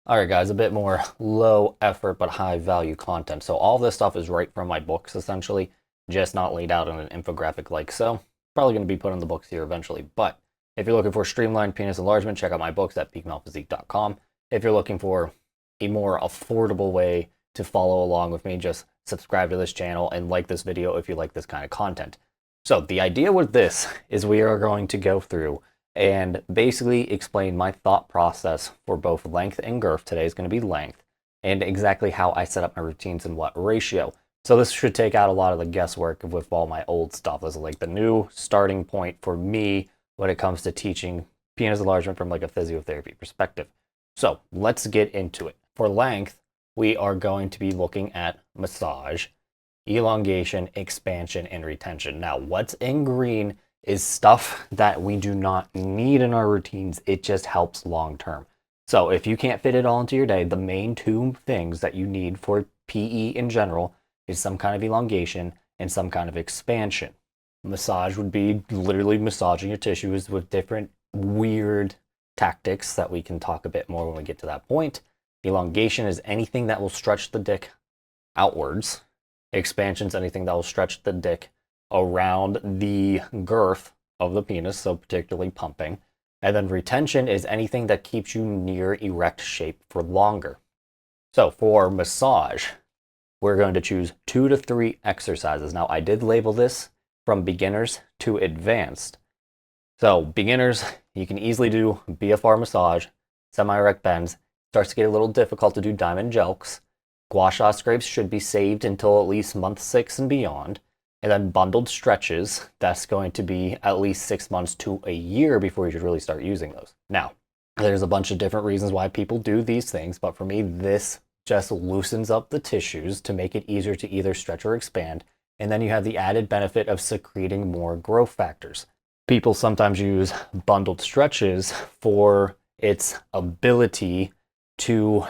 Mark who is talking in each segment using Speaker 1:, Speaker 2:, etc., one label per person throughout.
Speaker 1: All right, guys, a bit more low effort but high value content. So all this stuff is right from my books, essentially, just not laid out in an infographic like so. Probably going to be put in the books here eventually. But if you're looking for streamlined penis enlargement, check out my books at peakmalphysique.com. If you're looking for a more affordable way to follow along with me, just subscribe to this channel and like this video if you like this kind of content. So the idea with this is we are going to go through and basically explain my thought process for both length and girth. Today is going to be length, and exactly how I set up my routines and what ratio. So this should take out a lot of the guesswork with all my old stuff. This is like the new starting point for me when it comes to teaching penis enlargement from like a physiotherapy perspective. So let's get into it. For length, we are going to be looking at massage, elongation, expansion, and retention. Now, what's in green is stuff that we do not need in our routines. It just helps long term. So if you can't fit it all into your day, the main two things that you need for PE in general is some kind of elongation and some kind of expansion. Massage would be literally massaging your tissues with different weird tactics that we can talk a bit more when we get to that point. Elongation is anything that will stretch the dick outwards. Expansion is anything that will stretch the dick around the girth of the penis, so particularly pumping. And then retention is anything that keeps you near erect shape for longer. So for massage, we're going to choose 2 to 3 exercises. Now, I did label this from beginners to advanced. So beginners, you can easily do BFR massage, semi-erect bends. Starts to get a little difficult to do diamond jelks. Gua sha scrapes should be saved until at least month 6 and beyond. And then bundled stretches, that's going to be at least 6 months to a year before you should really start using those. Now, there's a bunch of different reasons why people do these things, but for me, this just loosens up the tissues to make it easier to either stretch or expand. And then you have the added benefit of secreting more growth factors. People sometimes use bundled stretches for its ability to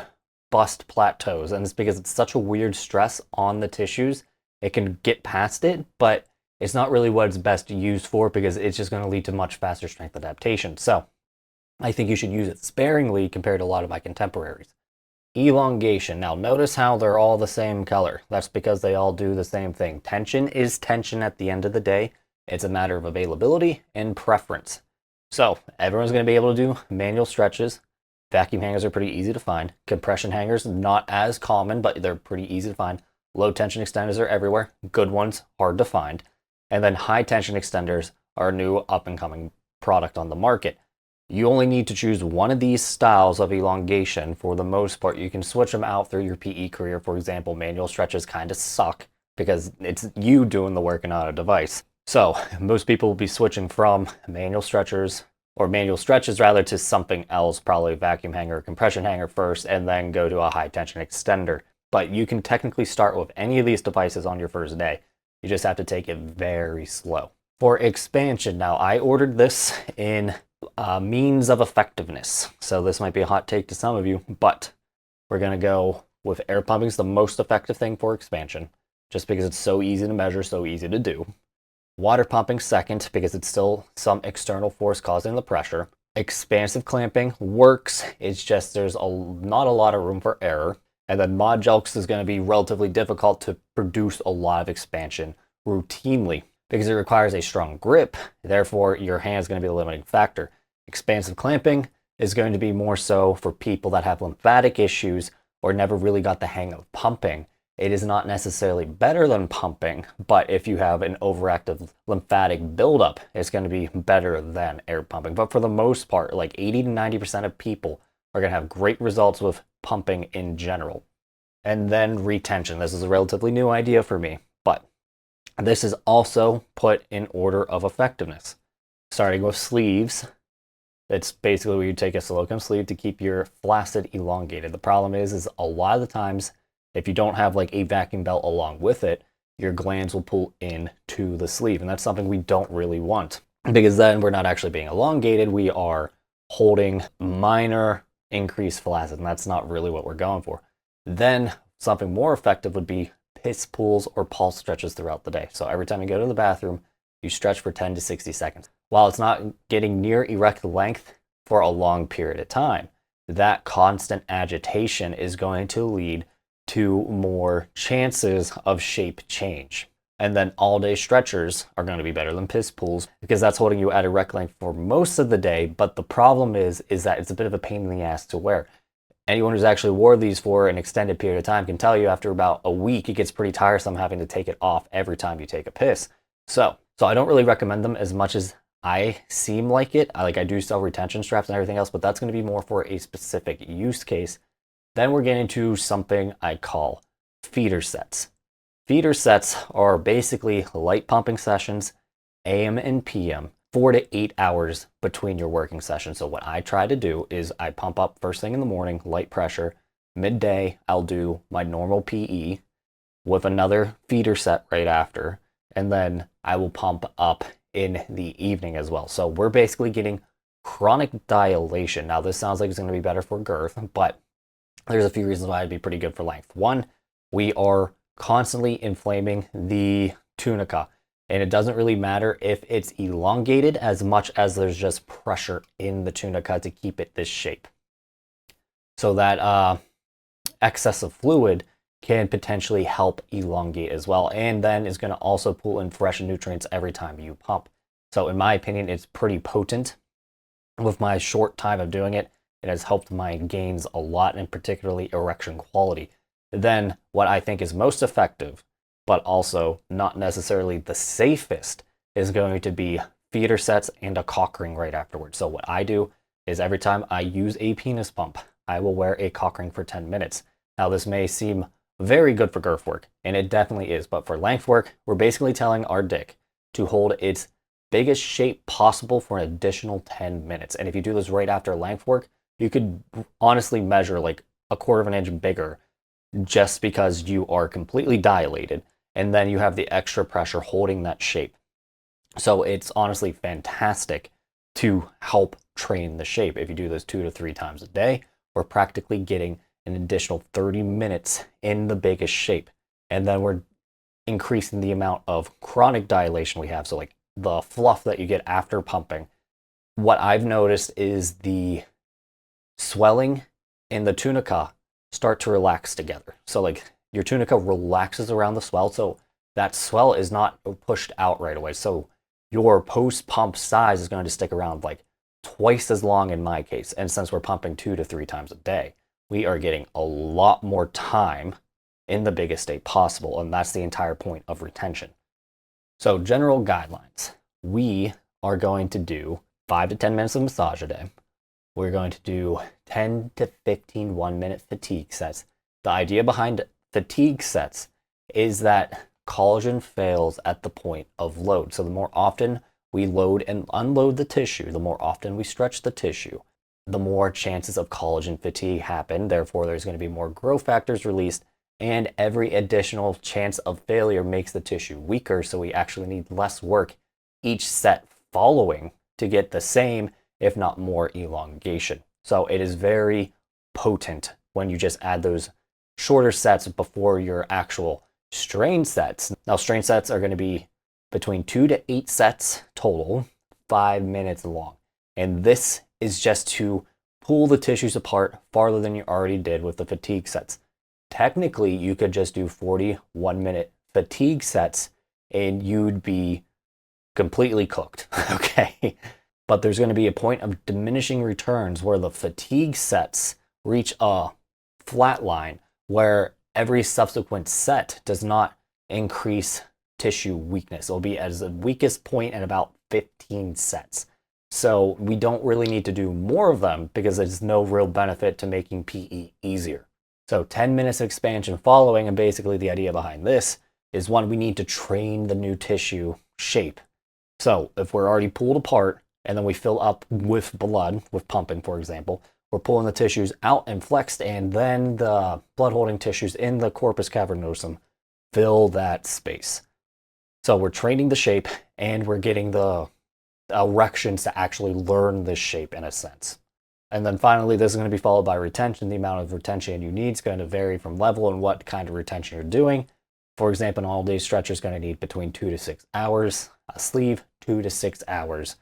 Speaker 1: bust plateaus, and it's because it's such a weird stress on the tissues. It can get past it, but it's not really what it's best used for because it's just going to lead to much faster strength adaptation. So I think you should use it sparingly compared to a lot of my contemporaries. Elongation. Now notice how they're all the same color. That's because they all do the same thing. Tension is tension at the end of the day. It's a matter of availability and preference. So everyone's going to be able to do manual stretches. Vacuum hangers are pretty easy to find. Compression hangers, not as common, but they're pretty easy to find. Low tension extenders are everywhere. Good ones, hard to find. And then high tension extenders are a new up and coming product on the market. You only need to choose one of these styles of elongation for the most part. You can switch them out through your PE career. For example, manual stretches kind of suck because it's you doing the work and not a device. So most people will be switching from manual stretches rather to something else, probably a vacuum hanger or compression hanger first, and then go to a high tension extender. But you can technically start with any of these devices on your first day. You just have to take it very slow. For expansion, now I ordered this in means of effectiveness. So this might be a hot take to some of you, but we're going to go with air pumping is the most effective thing for expansion, just because it's so easy to measure, so easy to do. Water pumping second, because it's still some external force causing the pressure. Expansive clamping works, it's just there's not a lot of room for error. And then mod jelks is going to be relatively difficult to produce a lot of expansion routinely because it requires a strong grip. Therefore, your hand is going to be the limiting factor. Expansive clamping is going to be more so for people that have lymphatic issues or never really got the hang of pumping. It is not necessarily better than pumping, but if you have an overactive lymphatic buildup, it's going to be better than air pumping. But for the most part, like 80 to 90% of people are going to have great results with pumping in general. And then retention. This is a relatively new idea for me, but this is also put in order of effectiveness. Starting with sleeves, it's basically where you take a silicone sleeve to keep your flaccid elongated. The problem is a lot of the times, if you don't have like a vacuum belt along with it, your glands will pull in to the sleeve. And that's something we don't really want because then we're not actually being elongated. We are holding minor increased flaccid, and that's not really what we're going for. Then something more effective would be piss pulls or pulse stretches throughout the day. So every time you go to the bathroom, you stretch for 10 to 60 seconds. While it's not getting near erect length for a long period of time, that constant agitation is going to lead to more chances of shape change. And then all-day stretchers are going to be better than piss pools because that's holding you at a rec length for most of the day. But the problem is that it's a bit of a pain in the ass to wear. Anyone who's actually wore these for an extended period of time can tell you after about a week, it gets pretty tiresome having to take it off every time you take a piss. So I don't really recommend them as much as I seem like it. I do sell retention straps and everything else, but that's going to be more for a specific use case. Then we're getting into something I call feeder sets. Feeder sets are basically light pumping sessions, AM and PM, 4 to 8 hours between your working sessions. So what I try to do is I pump up first thing in the morning, light pressure. Midday, I'll do my normal PE with another feeder set right after. And then I will pump up in the evening as well. So we're basically getting chronic dilation. Now this sounds like it's going to be better for girth, but there's a few reasons why it'd be pretty good for length. One, we are constantly inflaming the tunica. And it doesn't really matter if it's elongated as much as there's just pressure in the tunica to keep it this shape. So that excess of fluid can potentially help elongate as well. And then it's going to also pull in fresh nutrients every time you pump. So in my opinion, it's pretty potent. With my short time of doing it, it has helped my gains a lot, and particularly erection quality. Then what I think is most effective, but also not necessarily the safest, is going to be feeder sets and a cock ring right afterwards. So what I do is every time I use a penis pump, I will wear a cock ring for 10 minutes. Now this may seem very good for girth work, and it definitely is, but for length work, we're basically telling our dick to hold its biggest shape possible for an additional 10 minutes. And if you do this right after length work, you could honestly measure like a quarter of an inch bigger just because you are completely dilated, and then you have the extra pressure holding that shape. So it's honestly fantastic to help train the shape. If you do this 2 to 3 times a day, we're practically getting an additional 30 minutes in the biggest shape. And then we're increasing the amount of chronic dilation we have. So like the fluff that you get after pumping. What I've noticed is the swelling in the tunica start to relax together. So like your tunica relaxes around the swell, so that swell is not pushed out right away. So your post-pump size is going to stick around like twice as long in my case. And since we're pumping 2 to 3 times a day, we are getting a lot more time in the biggest state possible. And that's the entire point of retention. So general guidelines, we are going to do 5 to 10 minutes of massage a day. We're going to do 10 to 15 1-minute fatigue sets. The idea behind fatigue sets is that collagen fails at the point of load. So the more often we load and unload the tissue, the more often we stretch the tissue, the more chances of collagen fatigue happen. Therefore, there's going to be more growth factors released, and every additional chance of failure makes the tissue weaker. So we actually need less work each set following to get the same, if not more, elongation. So it is very potent when you just add those shorter sets before your actual strain sets. Now, strain sets are going to be between 2 to 8 sets total, 5 minutes long. And this is just to pull the tissues apart farther than you already did with the fatigue sets. Technically, you could just do 40 1-minute fatigue sets and you'd be completely cooked, okay? But there's going to be a point of diminishing returns where the fatigue sets reach a flat line where every subsequent set does not increase tissue weakness. It'll be at the weakest point at about 15 sets. So we don't really need to do more of them because there's no real benefit to making PE easier. So 10 minutes of expansion following, and basically the idea behind this is one, we need to train the new tissue shape. So if we're already pulled apart and then we fill up with blood, with pumping, for example, we're pulling the tissues out and flexed, and then the blood-holding tissues in the corpus cavernosum fill that space. So we're training the shape, and we're getting the erections to actually learn this shape in a sense. And then finally, this is going to be followed by retention. The amount of retention you need is going to vary from level and what kind of retention you're doing. For example, an all-day stretcher is going to need between 2 to 6 hours. A sleeve, 2 to 6 hours.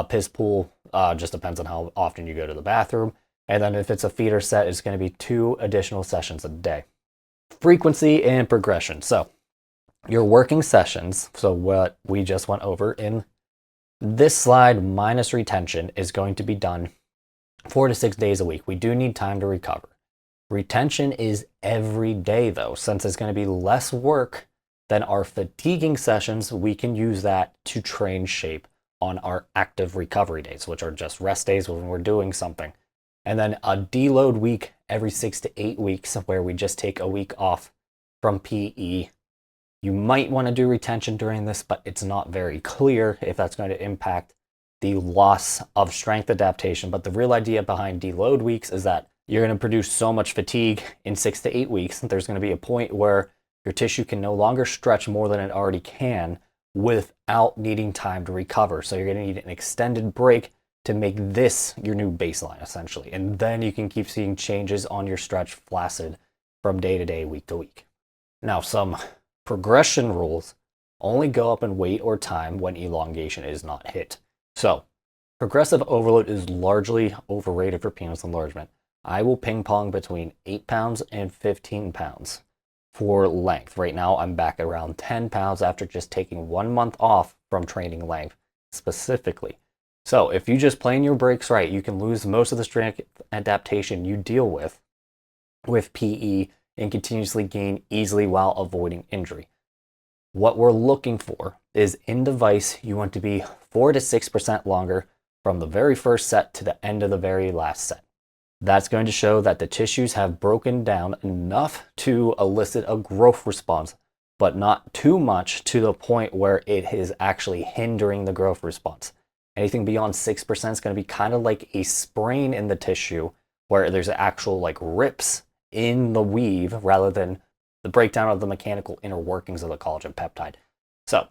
Speaker 1: Piss pool just depends on how often you go to the bathroom. And then if it's a feeder set, it's going to be 2 additional sessions a day. Frequency and progression. So your working sessions, so what we just went over in this slide minus retention, is going to be done 4 to 6 days a week. We do need time to recover. Retention is every day though. Since it's going to be less work than our fatiguing sessions, we can use that to train shape on our active recovery days, which are just rest days when we're doing something. And then a deload week every 6 to 8 weeks where we just take a week off from PE. You might want to do retention during this, but it's not very clear if that's going to impact the loss of strength adaptation. But the real idea behind deload weeks is that you're going to produce so much fatigue in 6 to 8 weeks. There's going to be a point where your tissue can no longer stretch more than it already can without needing time to recover. So you're going to need an extended break to make this your new baseline, essentially. And then you can keep seeing changes on your stretch flaccid from day to day, week to week. Now, some progression rules only go up in weight or time when elongation is not hit. So progressive overload is largely overrated for penis enlargement. I will ping pong between 8 pounds and 15 pounds for length. Right now, I'm back around 10 pounds after just taking 1 month off from training length specifically. So if you just plan your breaks right, you can lose most of the strength adaptation you deal with PE and continuously gain easily while avoiding injury. What we're looking for is in device, you want to be 4 to 6% longer from the very first set to the end of the very last set. That's going to show that the tissues have broken down enough to elicit a growth response, but not too much to the point where it is actually hindering the growth response. Anything beyond 6% is going to be kind of like a sprain in the tissue where there's actual like rips in the weave rather than the breakdown of the mechanical inner workings of the collagen peptide. So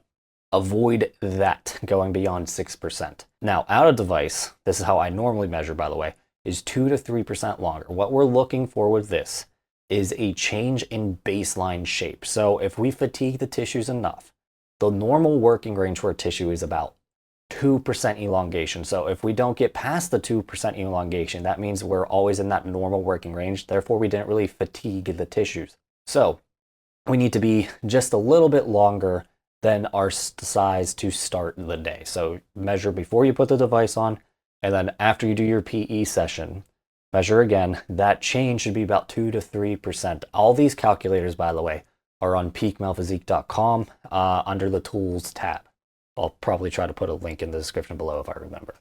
Speaker 1: avoid that going beyond 6%. Now, out of device, this is how I normally measure, by the way, is 2 to 3% longer. What we're looking for with this is a change in baseline shape. So if we fatigue the tissues enough, the normal working range for a tissue is about 2% elongation. So if we don't get past the 2% elongation, that means we're always in that normal working range. Therefore, we didn't really fatigue the tissues. So we need to be just a little bit longer than our size to start the day. So measure before you put the device on, and then after you do your PE session, measure again. That change should be about 2 to 3%. All these calculators, by the way, are on peakmalphysique.com under the Tools tab. I'll probably try to put a link in the description below if I remember.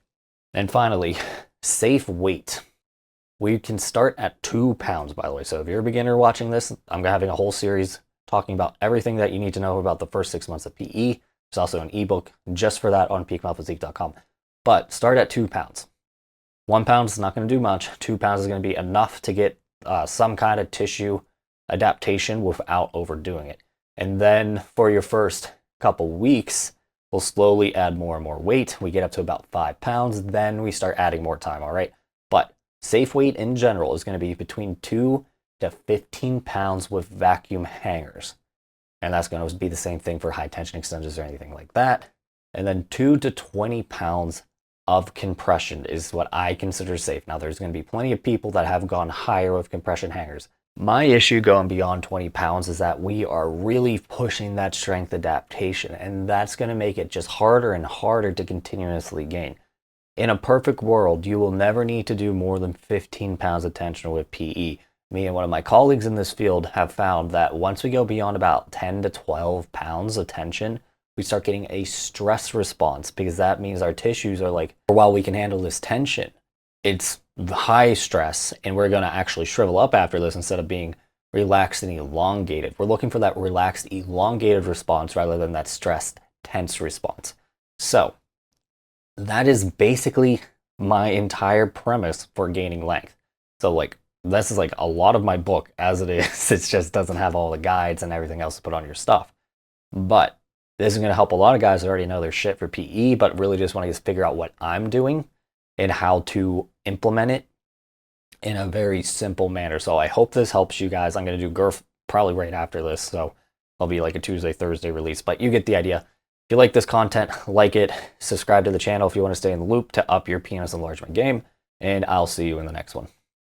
Speaker 1: And finally, safe weight. We can start at 2 pounds, by the way. So if you're a beginner watching this, I'm having a whole series talking about everything that you need to know about the first 6 months of PE. There's also an ebook just for that on peakmalphysique.com. But start at 2 pounds. 1 pound is not going to do much. 2 pounds is going to be enough to get some kind of tissue adaptation without overdoing it. And then for your first couple weeks, we'll slowly add more and more weight. We get up to about 5 pounds, then we start adding more time, all right? But safe weight in general is going to be between 2 to 15 pounds with vacuum hangers. And that's going to be the same thing for high tension extensions or anything like that. And then 2 to 20 pounds of compression is what I consider safe. Now, there's going to be plenty of people that have gone higher with compression hangers. My issue going beyond 20 pounds is that we are really pushing that strength adaptation, and that's going to make it just harder and harder to continuously gain. In a perfect world, you will never need to do more than 15 pounds of tension with PE. Me and one of my colleagues in this field have found that once we go beyond about 10 to 12 pounds of tension, we start getting a stress response, because that means our tissues are like, while we can handle this tension, it's high stress, and we're going to actually shrivel up after this instead of being relaxed and elongated. We're looking for that relaxed, elongated response rather than that stressed, tense response. So that is basically my entire premise for gaining length. So like, this is like a lot of my book as it is. It just doesn't have all the guides and everything else to put on your stuff. But this is going to help a lot of guys that already know their shit for PE, but really just want to figure out what I'm doing and how to implement it in a very simple manner. So I hope this helps you guys. I'm going to do girth probably right after this, so it'll be like a Tuesday, Thursday release, but you get the idea. If you like this content, like it, subscribe to the channel if you want to stay in the loop to up your penis enlargement game, and I'll see you in the next one.